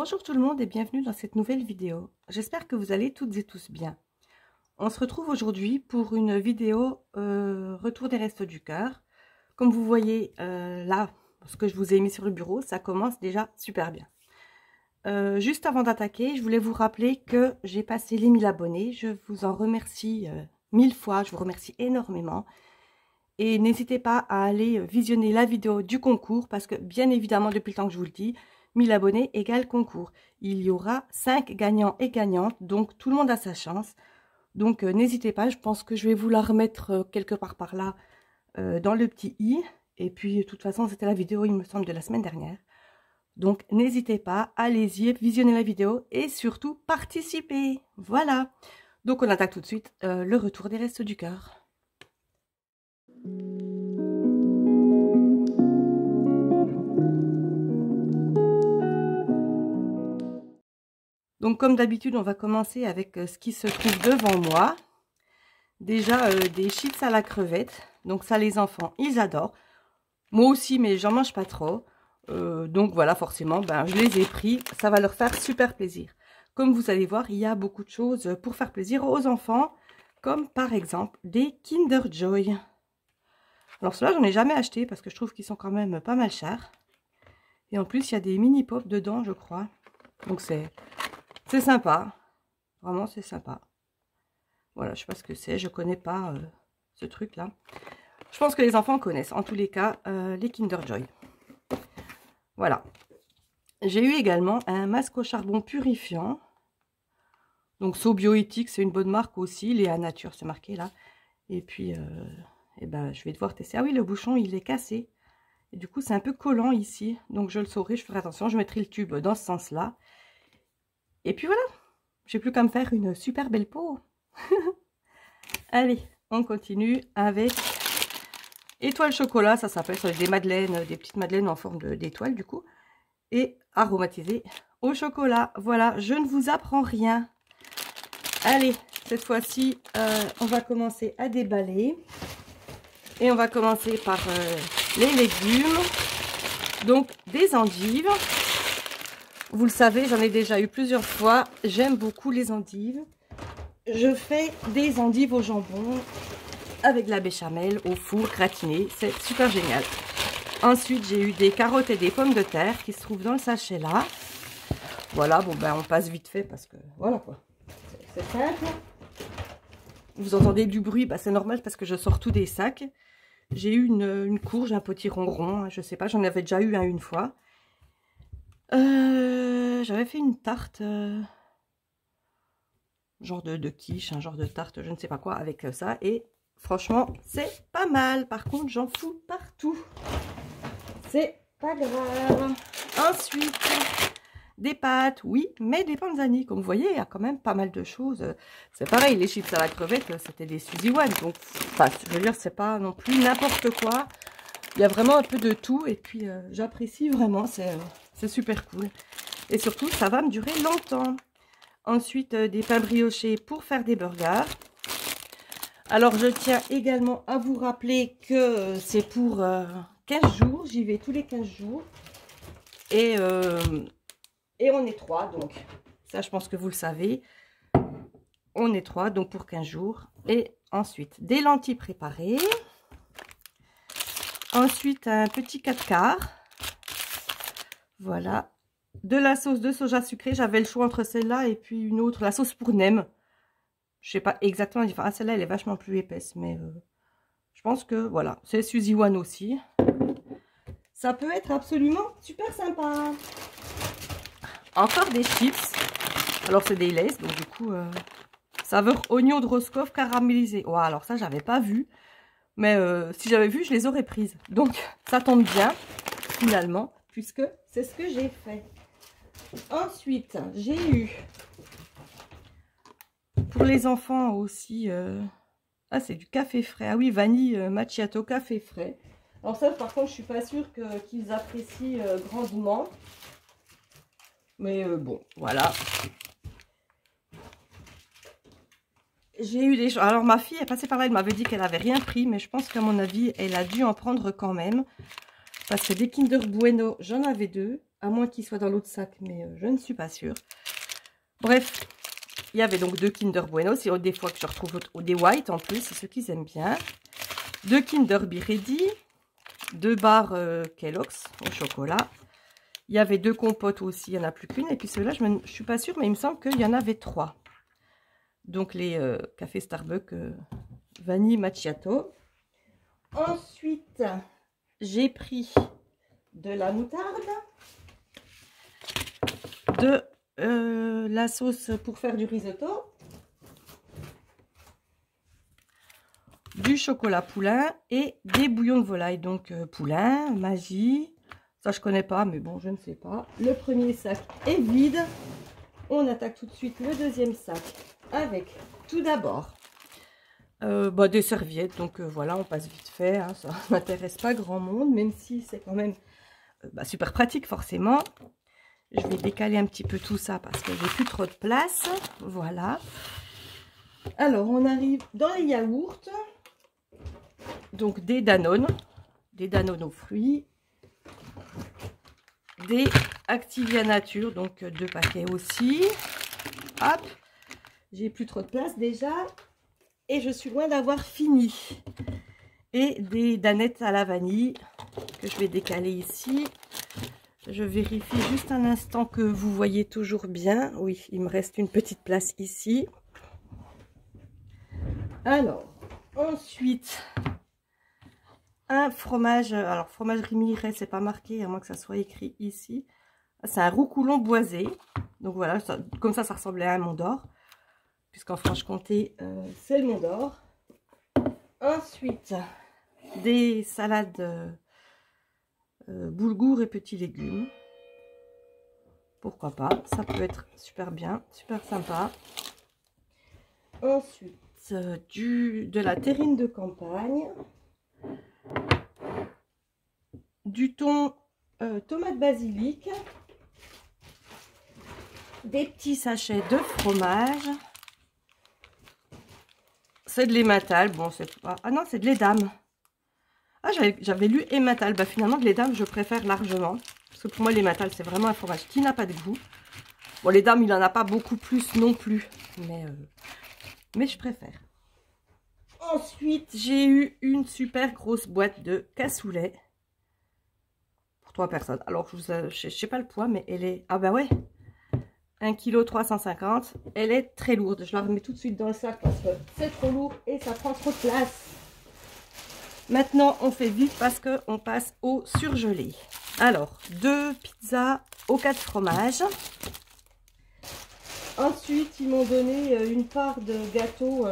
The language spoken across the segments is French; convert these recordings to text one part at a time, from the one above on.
Bonjour tout le monde et bienvenue dans cette nouvelle vidéo. J'espère que vous allez toutes et tous bien. On se retrouve aujourd'hui pour une vidéo retour des restos du cœur. Comme vous voyez là, ce que je vous ai mis sur le bureau, ça commence déjà super bien. Juste avant d'attaquer, je voulais vous rappeler que j'ai passé les 1000 abonnés. Je vous en remercie 1000 fois, je vous remercie énormément. Et n'hésitez pas à aller visionner la vidéo du concours parce que bien évidemment, depuis le temps que je vous le dis, 1000 abonnés égale concours. Il y aura 5 gagnants et gagnantes, donc tout le monde a sa chance. Donc n'hésitez pas, je pense que je vais vous la remettre quelque part par là dans le petit i. Et puis de toute façon, c'était la vidéo, il me semble, de la semaine dernière. Donc n'hésitez pas, allez-y, visionnez la vidéo et surtout participez. Voilà. Donc on attaque tout de suite le retour des restos du cœur. Donc comme d'habitude, on va commencer avec ce qui se trouve devant moi. Déjà des chips à la crevette. Donc ça, les enfants, ils adorent. Moi aussi, mais j'en mange pas trop. Donc voilà, forcément, ben, je les ai pris. Ça va leur faire super plaisir. Comme vous allez voir, il y a beaucoup de choses pour faire plaisir aux enfants. Comme par exemple des Kinder Joy. Alors ceux-là, j'en ai jamais acheté parce que je trouve qu'ils sont quand même pas mal chers. Et en plus, il y a des mini pop dedans, je crois. Donc c'est sympa. Vraiment, c'est sympa. Voilà, je sais pas ce que c'est. Je connais pas ce truc-là. Je pense que les enfants connaissent. En tous les cas, les Kinder Joy. Voilà. J'ai eu également un masque au charbon purifiant. Donc, Sobioéthique, c'est une bonne marque aussi. Léa Nature, c'est marqué là. Et puis, eh ben, je vais devoir tester. Ah oui, le bouchon, il est cassé. Et du coup, c'est un peu collant ici. Donc, je le saurai, je ferai attention. Je mettrai le tube dans ce sens-là. Et puis voilà. J'ai plus qu'à me faire une super belle peau. Allez, on continue avec étoile chocolat. Ça s'appelle des madeleines, des petites madeleines en forme d'étoile du coup. Et aromatisées au chocolat. Voilà, je ne vous apprends rien. Allez, cette fois-ci, on va commencer à déballer. Et on va commencer par les légumes. Donc, des endives. Vous le savez, j'en ai déjà eu plusieurs fois. J'aime beaucoup les endives. Je fais des endives au jambon avec de la béchamel au four gratiné. C'est super génial. Ensuite, j'ai eu des carottes et des pommes de terre qui se trouvent dans le sachet là. Voilà, bon ben on passe vite fait parce que voilà quoi. C'est simple. Vous entendez du bruit, ben, c'est normal parce que je sors tout des sacs. J'ai eu une courge, un petit ronron, je sais pas, j'en avais déjà eu un une fois. J'avais fait une tarte... genre de quiche, un genre de tarte, je ne sais pas quoi, avec ça. Et franchement, c'est pas mal. Par contre, j'en fous partout. C'est pas grave. Ensuite, des pâtes, oui, mais des panzani. Comme vous voyez, il y a quand même pas mal de choses. C'est pareil, les chips à la crevette, c'était des Suzy One. Donc, enfin, je veux dire, c'est pas non plus n'importe quoi. Il y a vraiment un peu de tout. Et puis, j'apprécie vraiment. C'est super cool. Et surtout, ça va me durer longtemps. Ensuite, des pains briochés pour faire des burgers. Alors, je tiens également à vous rappeler que c'est pour 15 jours. J'y vais tous les 15 jours. Et on est 3, donc ça, je pense que vous le savez. On est 3, donc pour 15 jours. Et ensuite, des lentilles préparées. Ensuite, un petit 4 quarts. Voilà. De la sauce de soja sucrée, j'avais le choix entre celle-là et puis une autre, la sauce pour nem. Je sais pas exactement la différence. Ah, celle-là, elle est vachement plus épaisse, mais je pense que voilà, c'est Suzy One aussi. Ça peut être absolument super sympa. Encore des chips. Alors, c'est des Lay's, donc du coup, saveur oignon de Roscoff caramélisé. Ouais, alors ça, j'avais pas vu. Mais si j'avais vu, je les aurais prises. Donc, ça tombe bien, finalement, puisque c'est ce que j'ai fait. Ensuite, j'ai eu, pour les enfants aussi, ah c'est du café frais, ah oui, vanille macchiato café frais. Alors ça, par contre, je suis pas sûre qu'ils apprécient grandement. Mais bon, voilà. J'ai eu des choses. Alors ma fille est passée par là, elle m'avait dit qu'elle avait rien pris, mais je pense qu'à mon avis, elle a dû en prendre quand même. Parce que des Kinder Bueno, j'en avais 2. À moins qu'ils soient dans l'autre sac, mais je ne suis pas sûre. Bref, il y avait donc 2 Kinder Bueno. C'est des fois que je retrouve des white en plus, c'est ceux qu'ils aiment bien. 2 Kinder Be Ready. 2 barres Kellogg's au chocolat. Il y avait 2 compotes aussi, il n'y en a plus qu'une. Et puis ceux-là, je ne suis pas sûre, mais il me semble qu'il y en avait 3. Donc les cafés Starbucks vanille macchiato. Ensuite, j'ai pris de la moutarde, de la sauce pour faire du risotto, du chocolat poulain et des bouillons de volaille. Donc poulain, magie, ça je connais pas, mais bon, je ne sais pas. Le premier sac est vide. On attaque tout de suite le deuxième sac avec tout d'abord des serviettes. Donc voilà, on passe vite fait, hein, ça n'intéresse pas grand monde, même si c'est quand même super pratique forcément. Je vais décaler un petit peu tout ça parce que j'ai plus trop de place. Voilà. Alors on arrive dans les yaourts. Donc des Danone aux fruits, des Activia Nature, donc 2 paquets aussi. Hop, j'ai plus trop de place déjà. Et je suis loin d'avoir fini. Et des danettes à la vanille que je vais décaler ici. Je vérifie juste un instant que vous voyez toujours bien. Oui, il me reste une petite place ici. Alors, ensuite, un fromage. Alors, fromagerie Miret, c'est pas marqué, à moins que ça soit écrit ici. C'est un roucoulon boisé. Donc voilà, comme ça ressemblait à un Mont d'Or. Puisqu'en Franche-Comté, c'est le Mont d'Or. Ensuite, des salades boulgour et petits légumes. Pourquoi pas, ça peut être super bien, super sympa. Ensuite, de la terrine de campagne. Du thon, tomate basilic. Des petits sachets de fromage. C'est de l'emmental. Bon, c'est pas... Ah non, c'est de l'Edam. Ah, j'avais lu emmental. Bah, finalement, de l'Edam, je préfère largement. Parce que pour moi, l'emmental, c'est vraiment un fromage qui n'a pas de goût. Bon, l'Edam, il n'en a pas beaucoup plus non plus. Mais je préfère. Ensuite, j'ai eu une super grosse boîte de cassoulet. Pour 3 personnes. Alors, je sais pas le poids, mais elle est... Ah bah ouais, 1,350 kg. Elle est très lourde. Je la remets tout de suite dans le sac parce que c'est trop lourd et ça prend trop de place. Maintenant, on fait vite parce qu'on passe au surgelé. Alors, 2 pizzas aux 4 fromages. Ensuite, ils m'ont donné une part de gâteau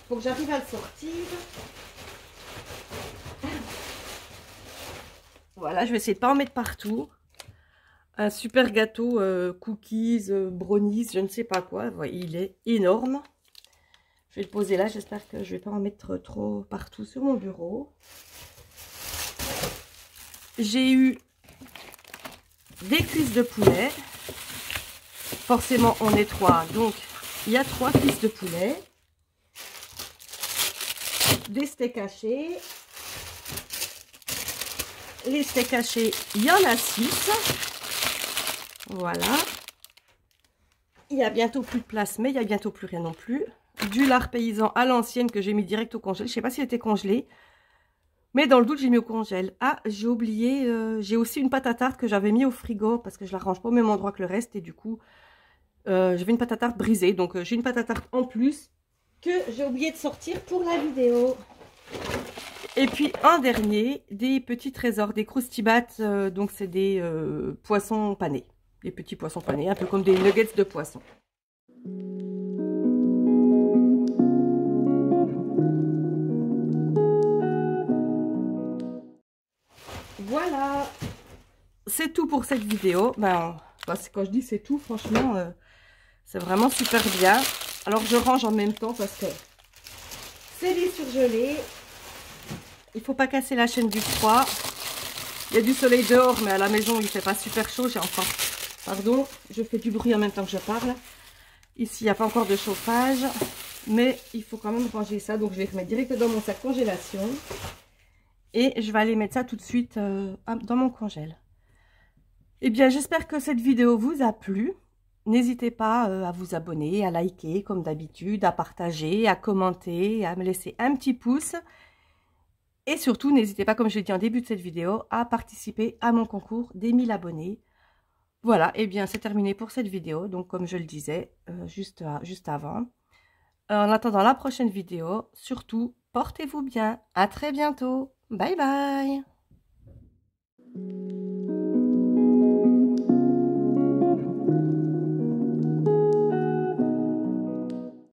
pour que j'arrive à le sortir. Voilà, je vais essayer de ne pas en mettre partout. Un super gâteau cookies, brownies, je ne sais pas quoi. Ouais, il est énorme. Je vais le poser là. J'espère que je ne vais pas en mettre trop partout sur mon bureau. J'ai eu des cuisses de poulet. Forcément, on est 3. Donc, il y a 3 cuisses de poulet. Des steaks hachés. Les steaks hachés, il y en a 6. Voilà. Il y a bientôt plus de place, mais il y a bientôt plus rien non plus. Du lard paysan à l'ancienne que j'ai mis direct au congèle. Je ne sais pas s'il était congelé. Mais dans le doute, j'ai mis au congèle. Ah, j'ai oublié. J'ai aussi une pâte à tarte que j'avais mis au frigo parce que je la range pas au même endroit que le reste. Et du coup, j'avais une pâte à tarte brisée. Donc, j'ai une pâte à tarte en plus que j'ai oublié de sortir pour la vidéo. Et puis, un dernier, des petits trésors, des croustibats. Donc, c'est des poissons panés. Des petits poissons panés, un peu comme des nuggets de poisson. Voilà, c'est tout pour cette vidéo. Quand je dis c'est tout, franchement, c'est vraiment super bien. Alors, je range en même temps parce que c'est des surgelés. Il ne faut pas casser la chaîne du froid. Il y a du soleil dehors, mais à la maison, il ne fait pas super chaud. J'ai enfin... Pardon, je fais du bruit en même temps que je parle. Ici, il n'y a pas encore de chauffage. Mais il faut quand même ranger ça. Donc, je vais remettre direct dans mon sac congélation. Et je vais aller mettre ça tout de suite dans mon congèle. Eh bien, j'espère que cette vidéo vous a plu. N'hésitez pas à vous abonner, à liker comme d'habitude, à partager, à commenter, à me laisser un petit pouce. Et surtout, n'hésitez pas, comme je l'ai dit en début de cette vidéo, à participer à mon concours des 1000 abonnés. Voilà, et bien c'est terminé pour cette vidéo. Donc comme je le disais juste avant. En attendant la prochaine vidéo, surtout, portez-vous bien. À très bientôt. Bye bye.